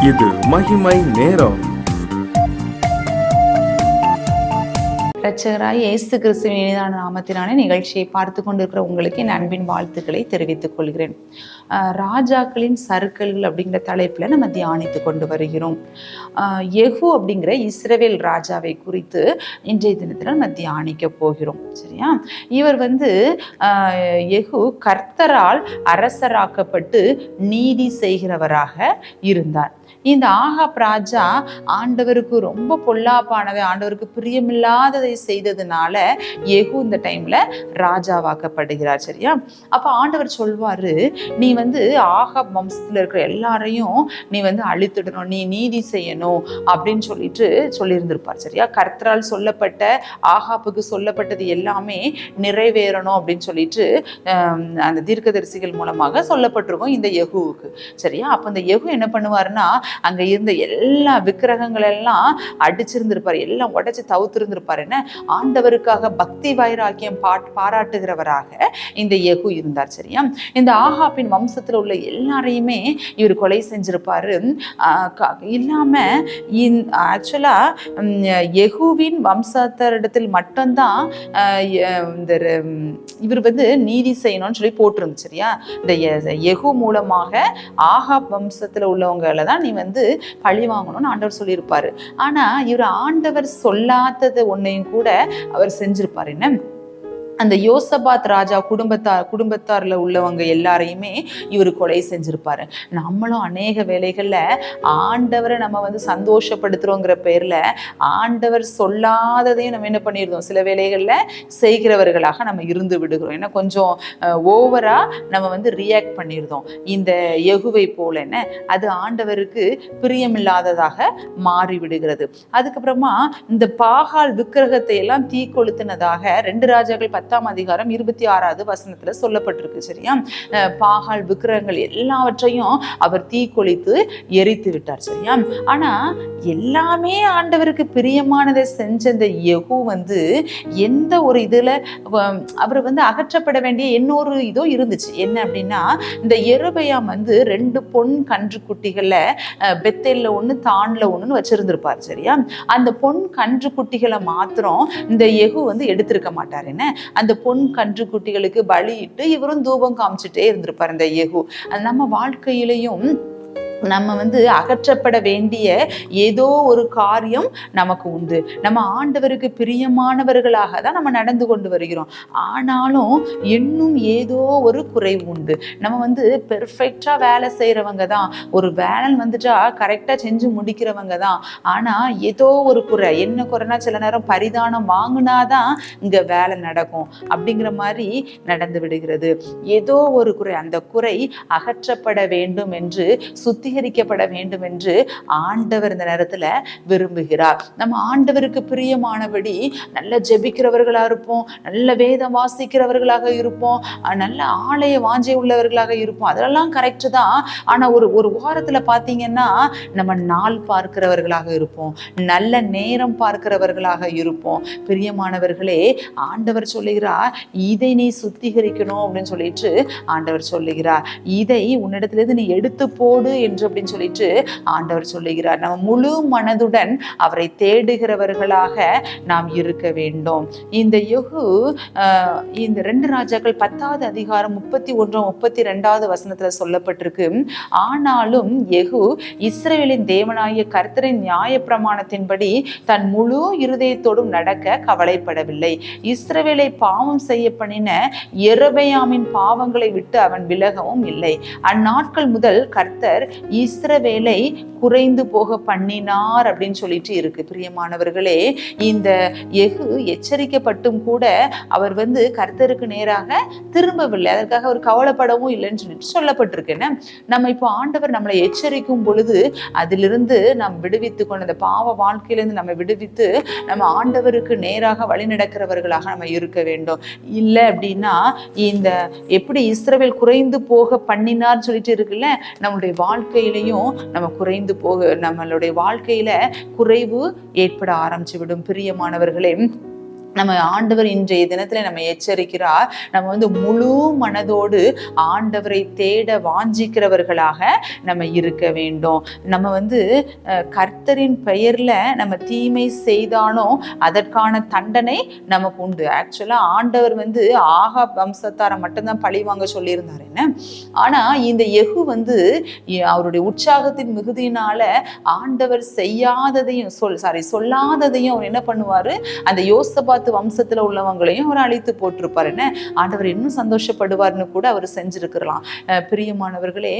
இது மகிமை நேரம். இரட்சகராய் இயேசு கிறிஸ்துவின் இனிதான நாமத்தினாலே நிகழ்ச்சியை பார்த்து கொண்டிருக்கிற உங்களுக்கு என் அன்பின் வாழ்த்துக்களை தெரிவித்துக் கொள்கிறேன். ராஜாக்களின் சறுக்கல்கள் அப்படிங்கிற தலைப்புல நம்ம தியானித்து கொண்டு வருகிறோம். யெகூ அப்படிங்கிற இஸ்ரவேல் ராஜாவை குறித்து இன்றைய தினத்தில் நம்ம தியானிக்க போகிறோம். சரியா? இவர் யெகூ கர்த்தரால் அரசராக்கப்பட்டு நீதி செய்கிறவராக இருந்தார். இந்த ஆகாப் ராஜா ஆண்டவருக்கு ரொம்ப பொல்லாப்பானதை, ஆண்டவருக்கு பிரியமில்லாததை செய்ததுனால யெகூ இந்த டைம்ல ராஜாவாக்கப்படுகிறார். சரியா? அப்ப ஆண்டவர் சொல்வாரு, நீ ஆகாப் வம்சத்துல இருக்கிற எல்லாரையும் நீ அழித்துடணும், நீ நீதி செய்யணும் அப்படின்னு சொல்லியிருந்திருப்பார். சரியா? கர்த்தரால் சொல்லப்பட்ட, ஆகாப்புக்கு சொல்லப்பட்டது எல்லாமே நிறைவேறணும் அப்படின்னு சொல்லிட்டு அந்த தீர்க்கதரிசிகள் மூலமாக சொல்லப்பட்டிருக்கும் இந்த யெகூவுக்கு. சரியா? அப்ப இந்த யெகூ என்ன பண்ணுவாருன்னா, அங்க இருந்த எல்லா விக்கிரகங்கள் எல்லாம் அடிச்சிருந்திருப்பாரு, எல்லாம் உடைச்சு தவுத்திருந்திருப்பாரு. என்ன, ஆண்டவருக்காக பக்தி வைராக்கியம் பாராட்டுகிறவராக இந்த யெகூ இருந்தார். சரியா? இந்த ஆகாப்பின் வம்சத்துல உள்ள எல்லாரையுமே இவர் கொலை செஞ்சிருப்பாரு. இல்லாம ஆக்சுவலா யெகூவின் வம்சத்தரிடத்தில் மட்டும்தான் இவர் நீதி செய்யணும்னு சொல்லி போட்டிருந்து. சரியா? இந்த யெகூ மூலமாக ஆகாப் வம்சத்துல உள்ளவங்களை தான் நீ பழி வாங்கணும்னு ஆண்டவர் சொல்லியிருப்பாரு. ஆனா இவர் ஆண்டவர் சொல்லாதது ஒன்னையும் கூட அவர் செஞ்சிருப்பாரு. என்ன, அந்த யோசபாத் ராஜா குடும்பத்தார்ல உள்ளவங்க எல்லாரையுமே இவர் கொலை செஞ்சிருப்பாரு. நம்மளும் அநேக வேளைகள்ல ஆண்டவரை நம்ம சந்தோஷப்படுத்துறோங்கிற பேர்ல ஆண்டவர் சொல்லாததையும் நம்ம என்ன பண்ணிருந்தோம், சில வேளைகள்ல செய்கிறவர்களாக நம்ம இருந்து விடுகிறோம். ஏன்னா கொஞ்சம் ஓவரா நம்ம ரியாக்ட் பண்ணிருந்தோம். இந்த யெகூவை போல என்ன, அது ஆண்டவருக்கு பிரியமில்லாததாக மாறி விடுகிறது. அதுக்கப்புறமா இந்த பாகால் விக்கிரகத்தை எல்லாம் தீ கொளுத்தினதாக 2 ராஜாக்கள் 10ஆம் அதிகாரம் 26வது வசனத்துல சொல்லப்பட்டிருக்கு. சரியா? பாகால் விக்கிரகங்கள் எல்லாவற்றையும் அவர் தீக்கொளித்து எரித்து விட்டார். சரியா? ஆனா எல்லாமே ஆண்டவருக்கு பிரியமானதை செஞ்ச இந்த யெகூ எந்த ஒரு இதுல அவர் அகற்றப்பட வேண்டிய இன்னொரு இதோ இருந்துச்சு. என்ன அப்படின்னா, இந்த யெரொபெயாம் 2 பொன் கன்று குட்டிகள்ல பெத்தேல்ல ஒண்ணு, தான்ல ஒண்ணுன்னு வச்சிருந்திருப்பார். சரியா? அந்த பொன் கன்று குட்டிகளை மாத்திரம் இந்த யெகூ எடுத்திருக்க மாட்டார். என்ன, அந்த பொன் கன்று குட்டிகளுக்கு பலியிட்டு இவரும் தூபம் காமிச்சுட்டே இருந்திருப்பார் இந்த யெகூ. அது நம்ம வாழ்க்கையிலையும் நம்ம அகற்றப்பட வேண்டிய ஏதோ ஒரு காரியம் நமக்கு உண்டு. நம்ம ஆண்டவருக்கு பிரியமானவர்களாக தான் நம்ம நடந்து கொண்டு வருகிறோம். ஆனாலும் இன்னும் ஏதோ ஒரு குறைவு உண்டு. நம்ம பெர்ஃபெக்டா வேலை செய்யறவங்க தான், ஒரு வேலை வந்துட்டா கரெக்டா செஞ்சு முடிக்கிறவங்க தான். ஆனா ஏதோ ஒரு குறை. என்ன குறைனா, சில நேரம் பரிதானம் வாங்கினாதான் இங்க வேலை நடக்கும் அப்படிங்கிற மாதிரி நடந்து விடுகிறது. ஏதோ ஒரு குறை, அந்த குறை அகற்றப்பட வேண்டும் என்று, சுத்திகரிக்கப்பட வேண்டும் என்று ஆண்டவர் இந்த நேரத்துல விரும்புகிறார். நம்ம ஆண்டவருக்கு பிரியமானபடி நல்ல ஜெபிக்கிறவர்களா இருப்போம், நல்ல வேதம் வாசிக்கிறவர்களாக இருப்போம், நல்ல ஆலய வாஞ்சை உள்ளவர்களாக இருப்போம். அதெல்லாம் கரெக்ட் தான். ஆனா ஒரு வாரத்துல பாத்தீங்கன்னா நம்ம நாள் பார்க்கிறவர்களாக இருப்போம், நல்ல நேரம் பார்க்கிறவர்களாக இருப்போம். பிரியமானவர்களே, ஆண்டவர் சொல்லுகிறார், இதை நீ சுத்திகரிக்கணும் அப்படின்னு சொல்லிட்டு ஆண்டவர் சொல்லுகிறார். இதை உன்னிடத்திலிருந்து நீ எடுத்து போடு என்று அப்படின்னு சொல்லிட்டு ஆண்டவர் சொல்லுகிறார். நம்ம முழு மனதுடன் அவரை தேடுகிறவர்களாக நாம் இருக்க வேண்டும். இந்த யெகூ இந்த 2 ராஜாக்கள் 10வது அதிகாரம் 31 32வது வசனத்துல சொல்லப்பட்டிருக்கு. ஆனாலும் யெகூ இஸ்ரவேலின் தேவனாகிய கர்த்தரின் நியாயப்பிரமாணத்தின்படி தன் முழு இருதயத்தோடும் நடக்க கவலைப்படவில்லை. இஸ்ரவேலை பாவம் செய்ய பண்ணின யெரொபெயாமின் பாவங்களை விட்டு அவன் விலகவும் இல்லை. அந்நாட்கள் முதல் கர்த்தர் இஸ்ரவேலை குறைந்து போக பண்ணினார் அப்படின்னு சொல்லிட்டு இருக்கு. பிரியமானவர்களே, இந்த யெகூ எச்சரிக்கப்பட்டும் கூட அவர் கர்த்தருக்கு நேராக திரும்பவில்லை. அதற்காக அவர் கவலைப்படவும் இல்லைன்னு சொல்லிட்டு சொல்லப்பட்டிருக்குன்னு. நம்ம இப்போ ஆண்டவர் நம்மளை எச்சரிக்கும் பொழுது அதிலிருந்து நாம் விடுவித்து கொண்டு, அந்த பாவ வாழ்க்கையிலிருந்து நம்ம விடுவித்து நம்ம ஆண்டவருக்கு நேராக வழி நடக்கிறவர்களாக நம்ம இருக்க வேண்டும். இல்லை அப்படின்னா, இந்த எப்படி இஸ்ரவேல் குறைந்து போக பண்ணினார்னு சொல்லிட்டு இருக்குல்ல, நம்மளுடைய வாழ்க்கையிலையும் நம்ம குறைந்து போக, நம்மளுடைய வாழ்க்கையில குறைவு ஏற்பட ஆரம்பிச்சு விடும். பிரியமானவர்களே, நம்ம ஆண்டவர் இன்றைய தினத்துல நம்ம எச்சரிக்கிறார். நம்ம வந்து முழு மனதோடு ஆண்டவரை தேட வாஞ்சிக்கிறவர்களாக நம்ம இருக்க வேண்டும். நம்ம வந்து கர்த்தரின் பெயர்ல நம்ம தீமை செய்தாலும் அதற்கான தண்டனை நமக்கு உண்டு. ஆக்சுவலா ஆண்டவர் வந்து ஆகாப் வம்சத்தாரை மட்டும்தான் பழி வாங்க சொல்லியிருந்தார் என்ன. ஆனா இந்த யெகூ வந்து அவருடைய உற்சாகத்தின் மிகுதியினால ஆண்டவர் செய்யாததையும் சொல்லாததையும் அவர் என்ன பண்ணுவாரு, அந்த யோசபாத் வம்சத்துல உள்ளவங்களையும் அவர் அழித்து போட்டிருப்பார் என்ன. ஆண்டவர் இன்னும் சந்தோஷப்படுவார்னு கூட அவர் செஞ்சிருக்கலாம். பிரியமானவர்களே,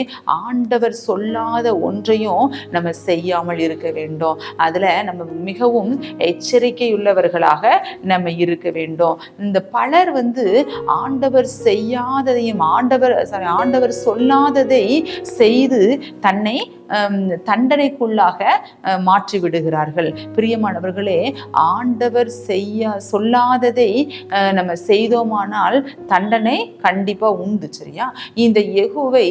ஆண்டவர் சொல்லாத ஒன்றையும் நம்ம செய்யாமல் இருக்க வேண்டும். அதுல நம்ம மிகவும் எச்சரிக்கையுள்ளவர்களாக நம்ம இருக்க வேண்டும். இந்த பலர் வந்து ஆண்டவர் செய்யாததையும் ஆண்டவர் சொல்லாததை செய்து தன்னை தண்டனைக்குள்ளாக மாற்றி விடுகிறார்கள். பிரியமானவர்களே, ஆண்டவர் சொல்லாததை நம்ம செய்தோமானால் தண்டனை கண்டிப்பா உண்டு. சரியா? இந்த யெகூவை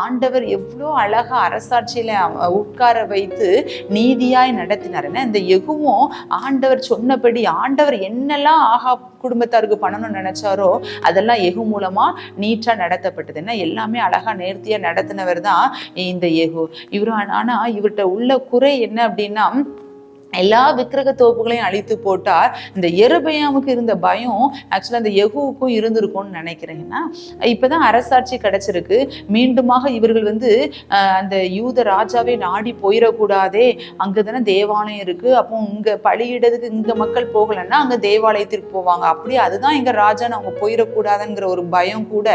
ஆண்டவர் எவ்வளோ அழகா அரசாட்சியில உட்கார வைத்து நீதியாய் நடத்தினார். இந்த யெகூவும் ஆண்டவர் சொன்னபடி ஆண்டவர் என்னெல்லாம் ஆகாப் குடும்பத்தாருக்கு பண்ணணும்னு நினைச்சாரோ அதெல்லாம் யெகூ மூலமா நீட்டா நடத்தப்பட்டது. என்ன எல்லாமே அழகா நேர்த்தியா நடத்தினவர் தான் இந்த யெகூ. ஆனா இவர்கிட்ட உள்ள குறை என்ன அப்படின்னா, எல்லா விக்கிரக தோப்புகளையும் அழித்து போட்டார். இந்த யெரொபெயாமுக்கு இருந்த பயம் ஆக்சுவலா அந்த யெகூவுக்கும் இருந்திருக்கும்னு நினைக்கிறேன்னா, இப்பதான் அரசாட்சி கிடைச்சிருக்கு. மீண்டுமாக இவர்கள் வந்து அந்த யூத ராஜாவே நாடி போயிடக்கூடாதே, அங்கதானே தேவாலயம் இருக்கு, அப்போ இங்க பலியிடதுக்கு இங்க மக்கள் போகலன்னா அங்க தேவாலயத்திற்கு போவாங்க, அப்படி அதுதான் எங்க ராஜான்னு அவங்க போயிடக்கூடாதுங்கிற ஒரு பயம் கூட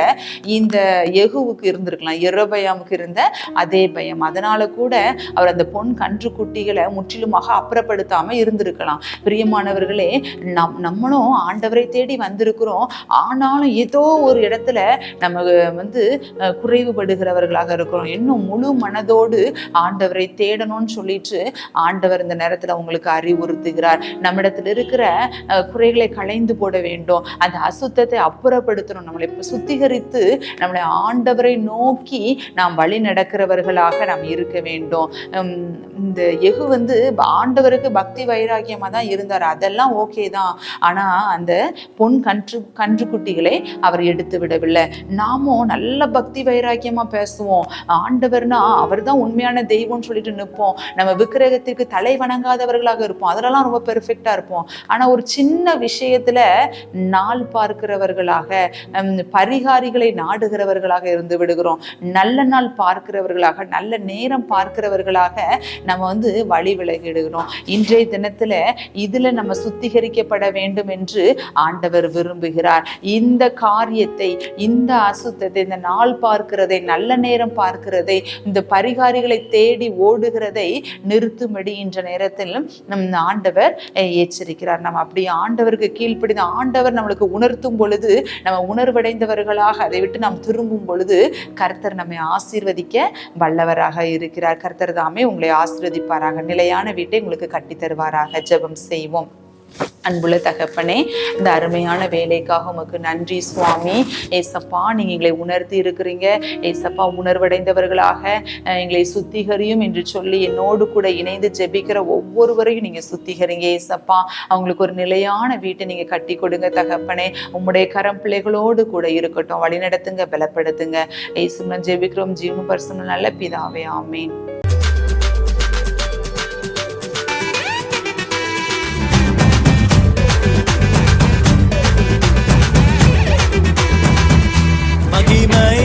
இந்த யெகூவுக்கு இருந்திருக்கலாம். யெரொபெயாமுக்கு இருந்த அதே பயம். அதனால கூட அவர் அந்த பொன் கன்று குட்டிகளை முற்றிலுமாக அப்புறப்படுத்தாம இருந்திருக்கலாம். பிரியமானவர்களே, நம்மளும் ஆண்டவரை தேடி வந்திருக்கிறோம். ஆனாலும் ஏதோ ஒரு இடத்துல நம்ம வந்து குறைவுபடுகிறவர்களாக இருக்கிறோம். இன்னும் முழு மனதோடு ஆண்டவரை தேடணும்னு சொல்லிட்டு ஆண்டவர் இந்த நேரத்துல உங்களுக்கு அறிவுறுத்துகிறார். நம்மிடத்துல இருக்கிற குறைகளை களைந்து போட வேண்டும். அந்த அசுத்தத்தை அப்புறப்படுத்தணும். நம்மளை சுத்திகரித்து நம்மளை ஆண்டவரை நோக்கி நாம் வழி நடக்கிறவர்களாக நாம் இருக்க வேண்டும். இந்த யெகூ வந்து ஆண்டவருக்கு பக்தி வைராக்கியமா தான் இருந்தார். அதெல்லாம் ஓகே தான். ஆனா அந்த பொன் கன்று குட்டிகளை அவர் எடுத்து விடவில்லை. நாமும் நல்ல பக்தி வைராக்கியமா பேசுவோம். ஆண்டவர்னா அவர் தான் உண்மையான தெய்வம்னு சொல்லிட்டு நிற்போம். நம்ம விக்கிரகத்திற்கு தலை வணங்காதவர்களாக இருப்போம். அதெல்லாம் ரொம்ப பெர்ஃபெக்டா இருப்போம். ஆனா ஒரு சின்ன விஷயத்துல நாள் பார்க்கிறவர்களாக, பரிகாரிகளை நாடுகிறவர்களாக இருந்து விடுகிறோம். நல்ல நாள் பார்க்கிறவர்களாக, நல்ல நேரம் பார்க்கிறவர்களாக நம்ம வந்து வழி விலகிடுகிறோம். இன்றைய தினத்துல இதுல நம்ம சுத்திகரிக்கப்பட வேண்டும் என்று ஆண்டவர் விரும்புகிறார். இந்த காரியத்தை, இந்த அசுத்தத்தை, இந்த நாள் பார்க்கிறதை, நல்ல நேரம் பார்க்கிறதை, இந்த பரிகாரிகளை தேடி ஓடுகிறதை நிறுத்தும்படி இன்ற நேரத்தில் நம் ஆண்டவர் எச்சரிக்கிறார். நம்ம அப்படி ஆண்டவருக்கு கீழ்ப்படிந்த ஆண்டவர் நம்மளுக்கு உணர்த்தும் பொழுது, நம்ம உணர்வடைந்தவர்களாக அதை விட்டு நாம் திரும்பும் பொழுது கர்த்தர் நம்மை ஆசீர்வதிக்க வல்லவராக இருக்கிறார். கர்த்தர் தாமே உங்களை ஆசீர்வதிப்பாராக. நிலையான வீட்டை உங்களுக்கு கட்டி தருவாராக. ஜெபம் செய்வோம். அன்புள்ள தகப்பனே, இந்த அருமையான வேலைக்காக உமக்கு நன்றி சுவாமி. ஏசப்பா, நீங்க எங்களை உணர்த்தி இருக்கிறீங்க. ஏசப்பா, உணர்வடைந்தவர்களாக எங்களை சுத்திகரியும் என்று சொல்லி என்னோடு கூட இணைந்து ஜெபிக்கிற ஒவ்வொருவரையும் நீங்க சுத்திகரிங்க. ஏசப்பா, அவங்களுக்கு ஒரு நிலையான வீட்டை நீங்க கட்டி கொடுங்க தகப்பனே. உம்முடைய கரம் பிள்ளைகளோடு கூட இருக்கட்டும். வழி நடத்துங்க, பலப்படுத்துங்க. ஏசுமன் ஜெபிக்கிறோம் ஜீவன பரிசுத்த நல்ல பிதாவே, ஆமேன். மகிமை